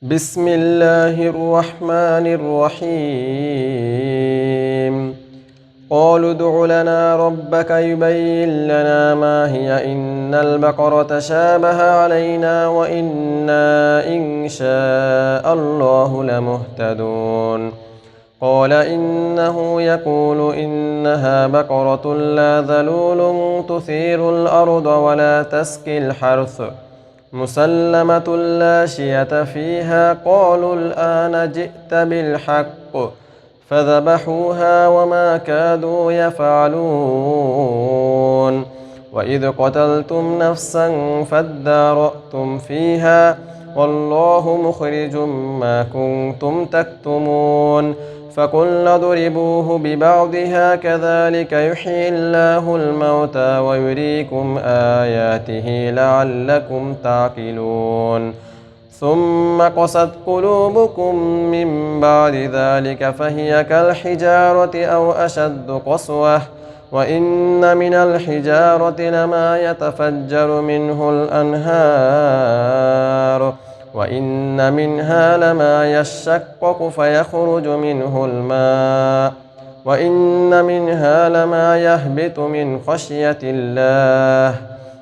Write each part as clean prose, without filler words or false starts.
بسم الله الرحمن الرحيم. قالوا ادع لنا ربك يبين لنا ما هي إن البقرة شابه علينا وإنا إن شاء الله لمهتدون. قال إنه يقول إنها بقرة لا ذلول تثير الأرض ولا تسقي الحرث مسلمة لا شية فيها. قالوا الآن جئت بالحق فذبحوها وما كادوا يفعلون. وإذ قتلتم نفسا فادارأتم فيها والله مخرج ما كنتم تكتمون. فقلنا اضربوه ببعضها كذلك يحيي الله الموتى ويريكم آياته لعلكم تعقلون. ثم قست قلوبكم من بعد ذلك فهي كالحجارة أو أشد قسوة. وإن من الحجارة لما يتفجر منه الأنهار وإن منها لما يشقق فيخرج منه الماء وإن منها لما يهبط من خشية الله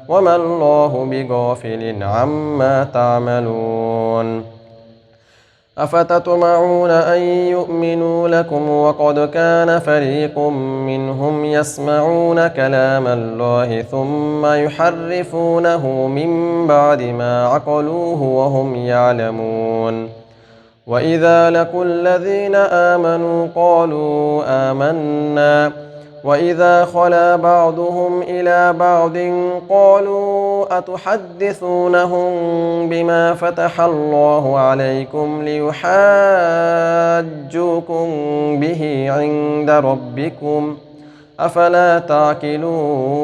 وما الله بغافل عما تعملون. أفتطمعون أن يؤمنوا لكم وقد كان فريق منهم يسمعون كلام الله ثم يحرفونه من بعد ما عقلوه وهم يعلمون. وإذا لقوا الذين آمنوا قالوا آمنا وإذا خلا بعضهم إلى بعض قالوا أتحدثونهم بما فتح الله عليكم ليحاجوكم به عند ربكم أفلا تعقلون.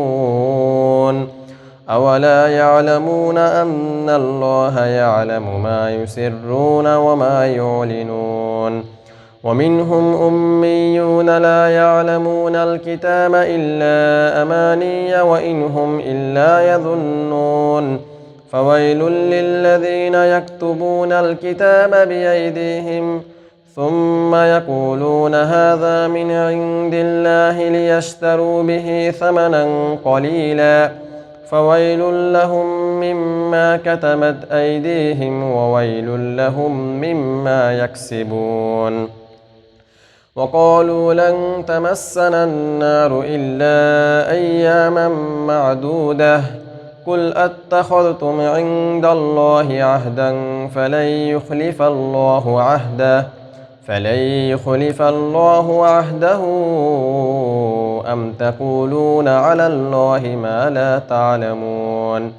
أولا يعلمون أن الله يعلم ما يسرون وما يعلنون. ومنهم أميون لا يعلمون الكتاب إلا أماني وإن هم إلا يظنون. فويل للذين يكتبون الكتاب بأيديهم ثم يقولون هذا من عند الله ليشتروا به ثمنا قليلا فويل لهم مما كتبت أيديهم وويل لهم مما يكسبون. وقالوا لن تمسنا النار إلا أياما معدودة قل أتخذتم عند الله عهدا فلن يخلف الله عهده أم تقولون على الله ما لا تعلمون.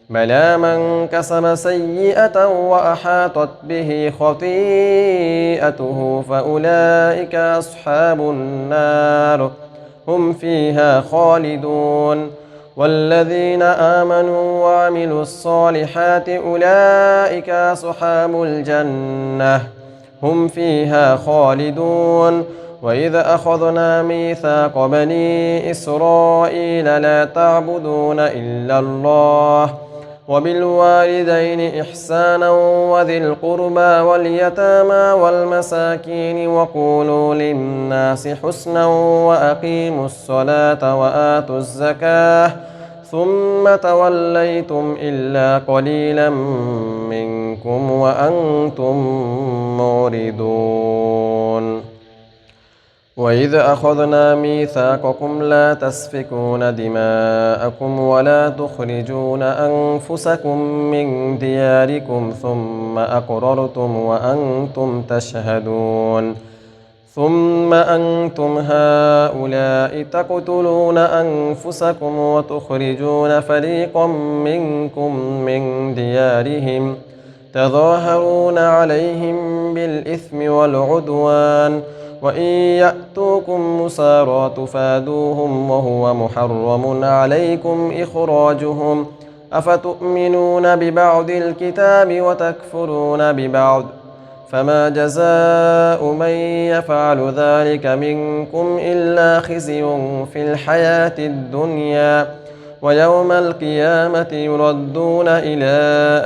بلى من كسب سيئة وأحاطت به خطيئته فأولئك أصحاب النار هم فيها خالدون. والذين آمنوا وعملوا الصالحات أولئك أصحاب الجنة هم فيها خالدون. وإذا أخذنا ميثاق بني إسرائيل لا تعبدون إلا الله وبالوالدين إحسانا وذي القربى واليتامى والمساكين وقولوا للناس حسنا وأقيموا الصلاة وآتوا الزكاة ثم توليتم إلا قليلا منكم وأنتم معرضون. وإذ أخذنا ميثاقكم لا تسفكون دماءكم ولا تخرجون أنفسكم من دياركم ثم أقررتم وأنتم تشهدون. ثم أنتم هؤلاء تقتلون أنفسكم وتخرجون فريقا منكم من ديارهم تظاهرون عليهم بالإثم والعدوان وإن يأتوكم مسارى تفادوهم وهو محرم عليكم إخراجهم أفتؤمنون ببعض الكتاب وتكفرون ببعض فما جزاء من يفعل ذلك منكم إلا خزي في الحياة الدنيا ويوم القيامة يردون إلى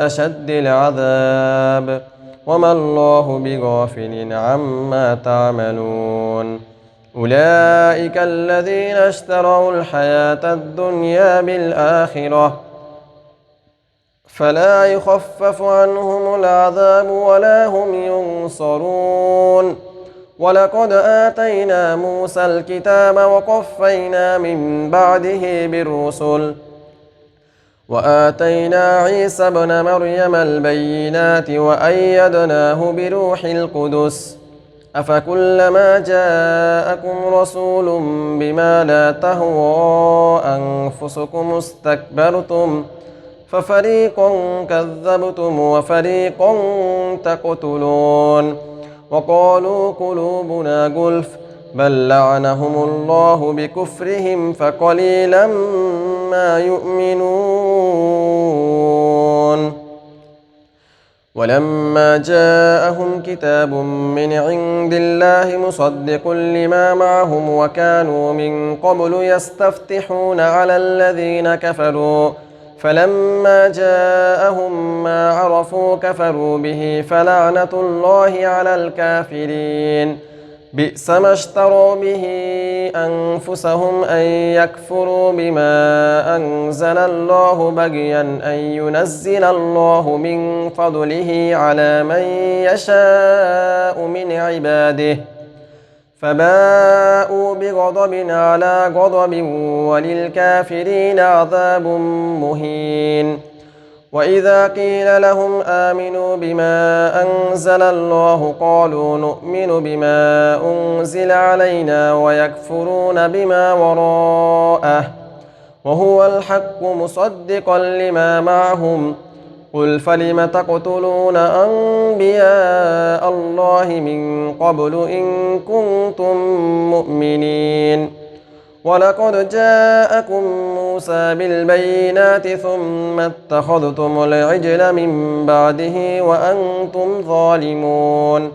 أشد العذاب وما الله بغافل عما تعملون أولئك الذين اشتروا الحياة الدنيا بالآخرة فلا يخفف عنهم العذاب ولا هم ينصرون ولقد آتينا موسى الكتاب وقفينا من بعده بالرسل وآتينا عيسى ابن مريم البينات وأيدناه بروح القدس أفكلما جاءكم رسول بما لا تهوى أنفسكم استكبرتم ففريقا كذبتم وفريقا تقتلون وقالوا قلوبنا غلف بل لعنهم الله بكفرهم فقليلا ما يؤمنون ولما جاءهم كتاب من عند الله مصدق لما معهم وكانوا من قبل يستفتحون على الذين كفروا فلما جاءهم ما عرفوا كفروا به فلعنة الله على الكافرين بئس ما اشتروا به أنفسهم أن يكفروا بما أنزل الله بغيا أن ينزل الله من فضله على من يشاء من عباده فباءوا بغضب على غضب وللكافرين عذاب مهين وإذا قيل لهم آمنوا بما أنزل الله قالوا نؤمن بما أنزل علينا ويكفرون بما وراءه وهو الحق مصدقا لما معهم قل فلم تقتلون أنبياء الله من قبل إن كنتم مؤمنين ولقد جاءكم موسى بالبينات ثم اتخذتم العجل من بعده وأنتم ظالمون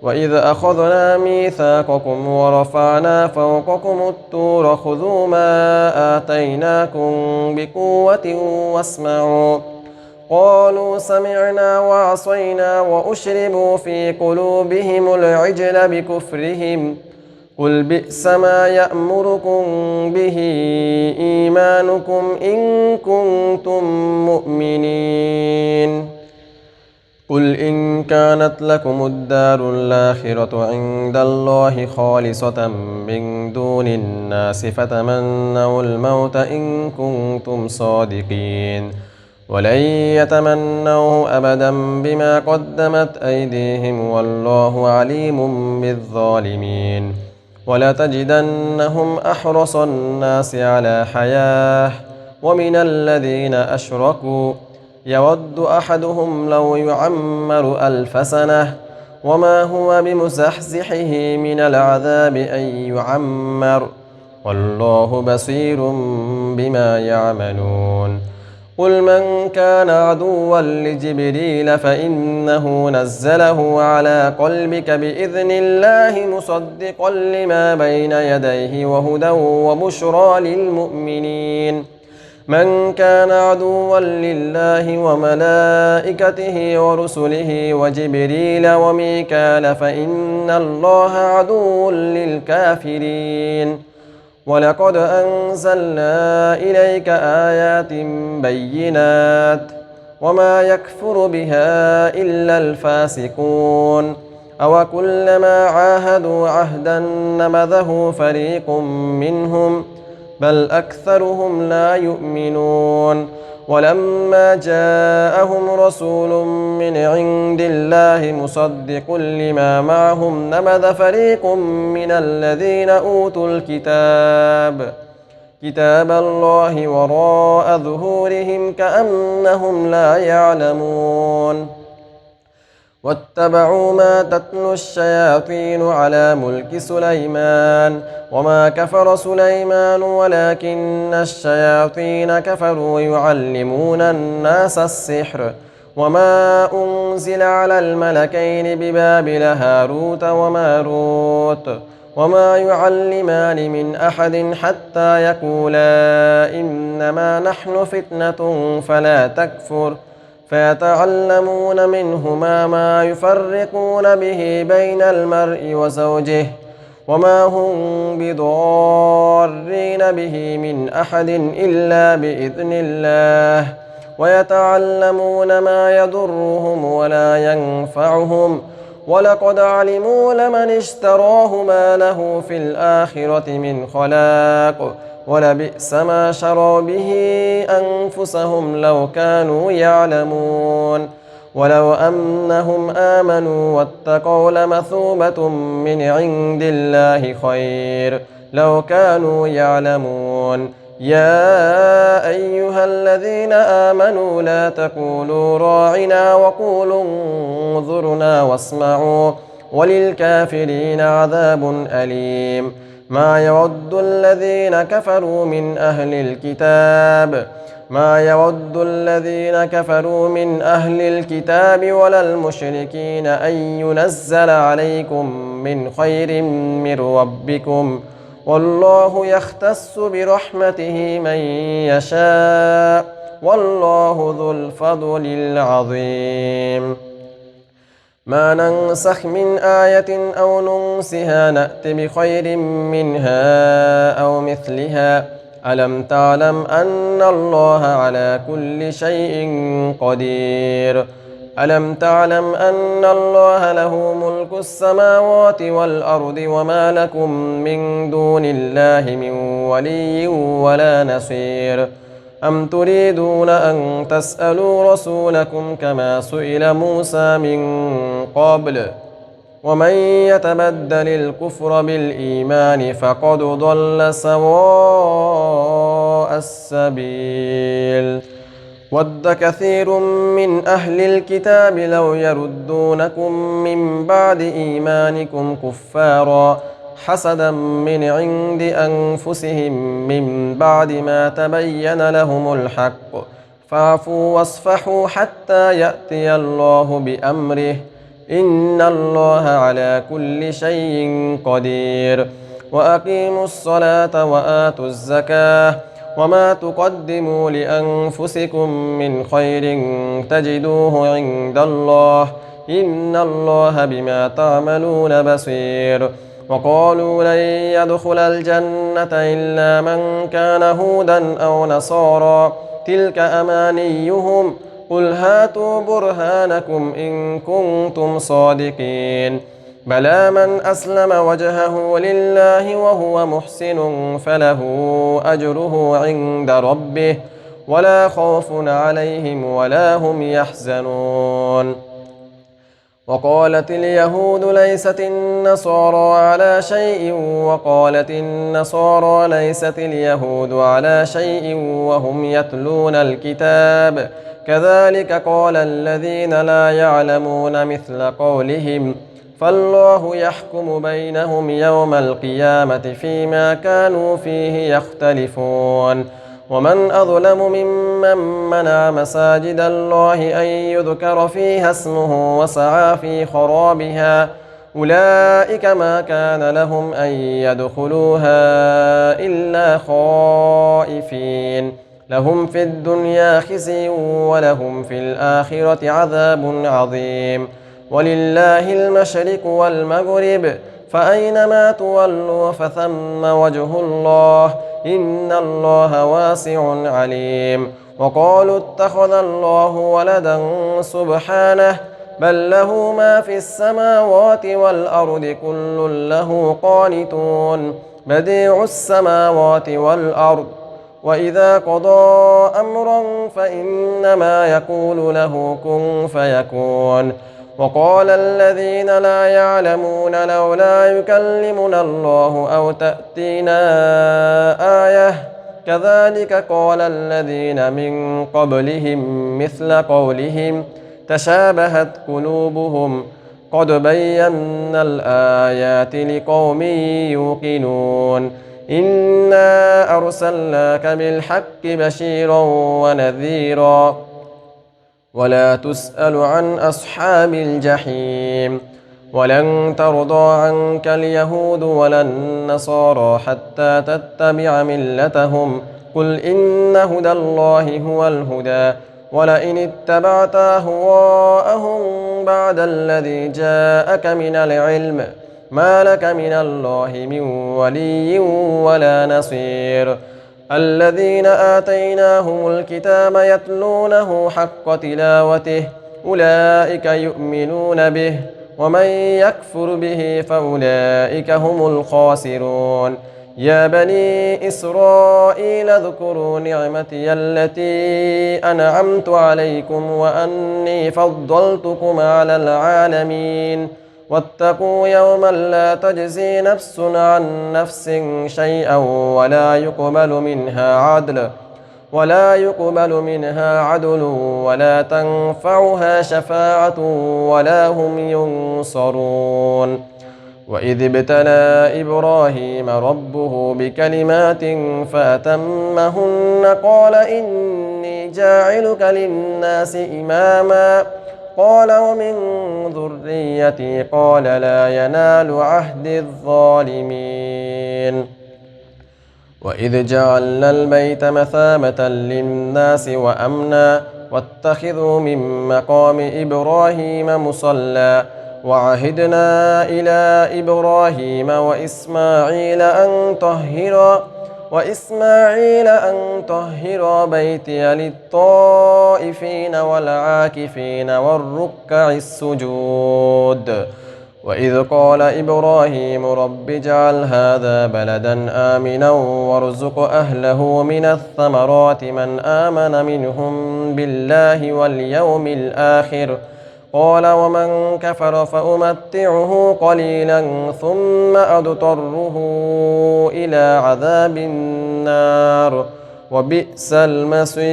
وإذ أخذنا ميثاقكم ورفعنا فوقكم الطور خذوا ما آتيناكم بقوة واسمعوا قالوا سمعنا وعصينا وأشربوا في قلوبهم العجل بكفرهم قل بئس ما يأمركم به إيمانكم إن كنتم مؤمنين قل إن كانت لكم الدار الآخرة عند الله خالصة من دون الناس فتمنوا الموت إن كنتم صادقين ولن يتمنوه أبدا بما قدمت أيديهم والله عليم بالظالمين ولتجدنهم أحرص الناس على حياة ومن الذين أشركوا يود أحدهم لو يعمر 1000 سنة وما هو بمزحزحه من العذاب أن يعمر والله بصير بما يعملون قل من كان عدوا لجبريل فإنه نزله على قلبك بإذن الله مصدقا لما بين يديه وهدى وبشرى للمؤمنين من كان عدوا لله وملائكته ورسله وجبريل وميكال فإن الله عدو للكافرين ولقد أنزلنا إليك آيات بينات وما يكفر بها إلا الفاسقون أو كلما عاهدوا عهدا نبذه فريق منهم بل أكثرهم لا يؤمنون ولما جاءهم رسول من عند الله مصدق لما معهم نبذ فريق من الذين أوتوا الكتاب كتاب الله وراء ظهورهم كأنهم لا يعلمون واتبعوا ما تتلو الشياطين على ملك سليمان وما كفر سليمان ولكن الشياطين كفروا يعلمون الناس السحر وما أنزل على الملكين ببابل هاروت وماروت وما يعلمان من أحد حتى يقولا إنما نحن فتنة فلا تكفر فيتعلمون منهما ما يفرقون به بين المرء وزوجه وما هم بضارين به من أحد إلا بإذن الله ويتعلمون ما يضرهم ولا ينفعهم ولقد علموا لمن اشتراه ما له في الآخرة من خلاق ولبئس ما شروا به أنفسهم لو كانوا يعلمون ولو أنهم آمنوا واتقوا لمثوبة من عند الله خير لو كانوا يعلمون يا أيها الذين آمنوا لا تقولوا راعنا وقولوا انظرنا واسمعوا وللكافرين عذاب أليم ما يود الذين كفروا من أهل الكتاب ولا المشركين أن ينزل عليكم من خير من ربكم والله يختص برحمته من يشاء والله ذو الفضل العظيم ما ننسخ من آية أو ننسها نأت بخير منها أو مثلها ألم تعلم أن الله على كل شيء قدير ألم تعلم أن الله له ملك السماوات والأرض وما لكم من دون الله من ولي ولا نصير أم تريدون أن تسألوا رسولكم كما سئل موسى من قبل ومن يتبدل الكفر بالإيمان فقد ضل سواء السبيل ود كثير من أهل الكتاب لو يردونكم من بعد إيمانكم كفارا حسدا من عند أنفسهم من بعد ما تبين لهم الحق فاعفوا واصفحوا حتى يأتي الله بأمره إن الله على كل شيء قدير وأقيموا الصلاة وآتوا الزكاة وما تقدموا لأنفسكم من خير تجدوه عند الله إن الله بما تعملون بصير وقالوا لن يدخل الجنة إلا من كان هودا أو نصارى تلك أمانيهم قل هاتوا برهانكم إن كنتم صادقين بلى من أسلم وجهه لله وهو محسن فله أجره عند ربه ولا خوف عليهم ولا هم يحزنون وقالت اليهود ليست النصارى على شيء وقالت النصارى ليست اليهود على شيء وهم يتلون الكتاب كذلك قال الذين لا يعلمون مثل قولهم فالله يحكم بينهم يوم القيامة فيما كانوا فيه يختلفون ومن أظلم ممن منع مساجد الله أن يذكر فيها اسمه وسعى في خرابها أولئك ما كان لهم أن يدخلوها إلا خائفين لهم في الدنيا خزي ولهم في الآخرة عذاب عظيم ولله المشرق والمغرب فأينما تولوا فثم وجه الله إن الله واسع عليم وقالوا اتخذ الله ولدا سبحانه بل له ما في السماوات والأرض كل له قانتون بديع السماوات والأرض وإذا قضى أمرا فإنما يقول له كن فيكون وقال الذين لا يعلمون لولا يكلمنا الله أو تأتينا آية كذلك قال الذين من قبلهم مثل قولهم تشابهت قلوبهم قد بينا الآيات لقوم يوقنون إنا أرسلناك بالحق بشيرا ونذيرا ولا تسأل عن أصحاب الجحيم ولن ترضى عنك اليهود ولا النصارى حتى تتبع ملتهم قل إن هدى الله هو الهدى ولئن اتبعت أهواءهم بعد الذي جاءك من العلم ما لك من الله من ولي ولا نصير. الذين آتيناهم الكتاب يتلونه حق تلاوته أولئك يؤمنون به ومن يكفر به فأولئك هم الخاسرون. يا بني إسرائيل اذكروا نعمتي التي أنعمت عليكم وأني فضلتكم على العالمين واتقوا يوما لا تجزي نفس عن نفس شيئا ولا يقبل منها عدل ولا تنفعها شفاعة ولا هم ينصرون. وإذ ابتلى إبراهيم ربه بكلمات فأتمهن قال إني جاعلك للناس إماما قال ومن ذريتي قال لا ينال عهد الظالمين. وإذ جعلنا البيت مثابة للناس وأمنا واتخذوا من مقام إبراهيم مصلى وعهدنا إلى إبراهيم وإسماعيل أن طهر بيتي للطائفين والعاكفين والركع السجود. وإذ قال إبراهيم رب اجعل هذا بلدا آمنا وارزق أهله من الثمرات من آمن منهم بالله واليوم الآخر قال ومن كفر فأمتعه قليلا ثم أضطره إلى عذاب النار وبئس المصير.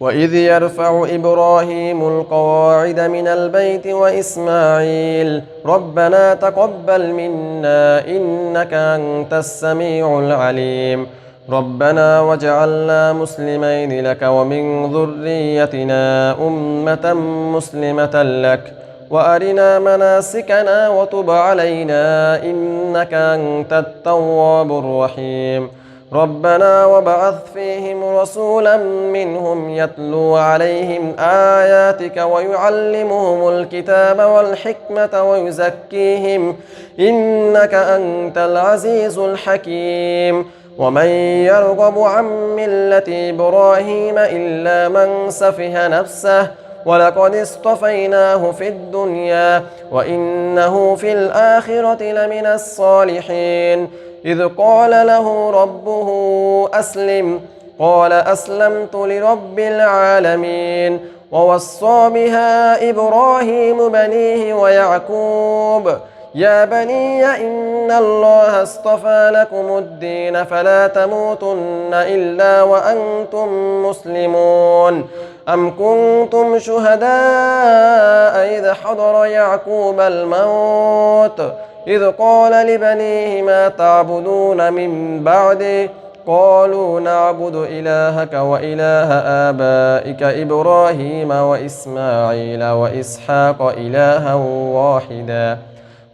وإذ يرفع إبراهيم القواعد من البيت وإسماعيل ربنا تقبل منا إنك أنت السميع العليم ربنا واجعلنا مسلمين لك ومن ذريتنا أمة مسلمة لك وأرنا مناسكنا وتب علينا إنك أنت التواب الرحيم. ربنا وابعث فيهم رسولا منهم يتلو عليهم آياتك ويعلمهم الكتاب والحكمة ويزكيهم إنك أنت العزيز الحكيم. ومن يرغب عن ملة إبراهيم إلا من سفه نفسه ولقد اصطفيناه في الدنيا وإنه في الآخرة لمن الصالحين. إذ قال له ربه أسلم قال أسلمت لرب العالمين. ووصى بها إبراهيم بنيه ويعقوب يا بني إن الله اصطفى لكم الدين فلا تموتن إلا وأنتم مسلمون. أم كنتم شهداء إذ حضر يعقوب الموت إذ قال لبنيه ما تعبدون من بعدي قالوا نعبد إلهك وإله آبائك إبراهيم وإسماعيل وإسحاق إلها واحدا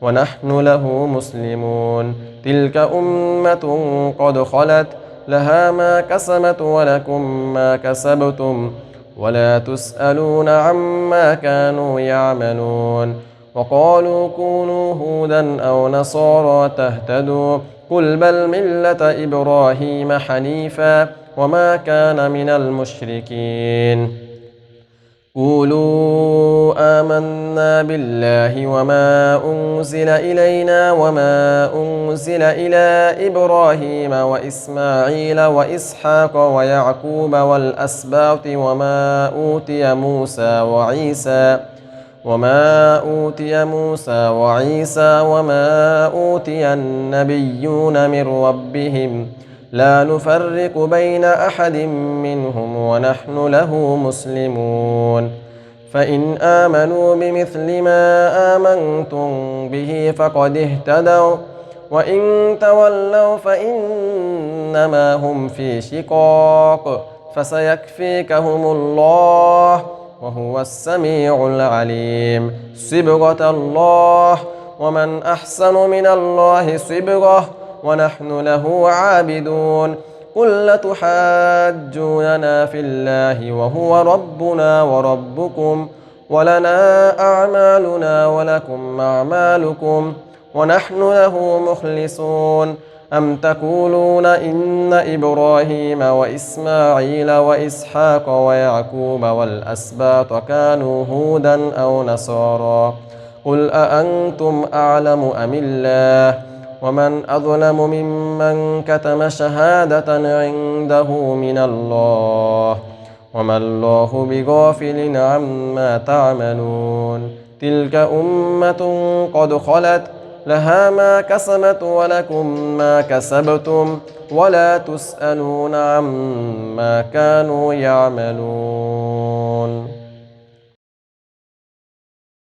ونحن له مسلمون. تلك أمة قد خلت لها ما كسبت ولكم ما كسبتم ولا تسألون عما كانوا يعملون. وقالوا كونوا هودا أو نصارى تهتدوا قل بل ملة إبراهيم حنيفا وما كان من المشركين. قولوا آمنا بالله وما أنزل إلينا وما أنزل إلى إبراهيم وإسماعيل وإسحاق ويعقوب والأسباط وما أوتي موسى وعيسى وما أوتي النبيون من ربهم لا نفرق بين أحد منهم ونحن له مسلمون. فإن آمنوا بمثل ما آمنتم به فقد اهتدوا وإن تولوا فإنما هم في شقاق فسيكفيكهم الله وهو السميع العليم. صبغة الله ومن أحسن من الله صبغة ونحن له عابدون. قل لتحاجوننا في الله وهو ربنا وربكم ولنا أعمالنا ولكم أعمالكم ونحن له مخلصون أم تقولون إن إبراهيم وإسماعيل وإسحاق ويعقوب والأسباط كانوا هودا أو نصارى قل أأنتم أعلم أم الله ومن أظلم ممن كتم شهادة عنده من الله وما الله بغافل عما تعملون تلك أمة قد خلت لها ما كسبت ولكم ما كسبتم ولا تسألون عما كانوا يعملون.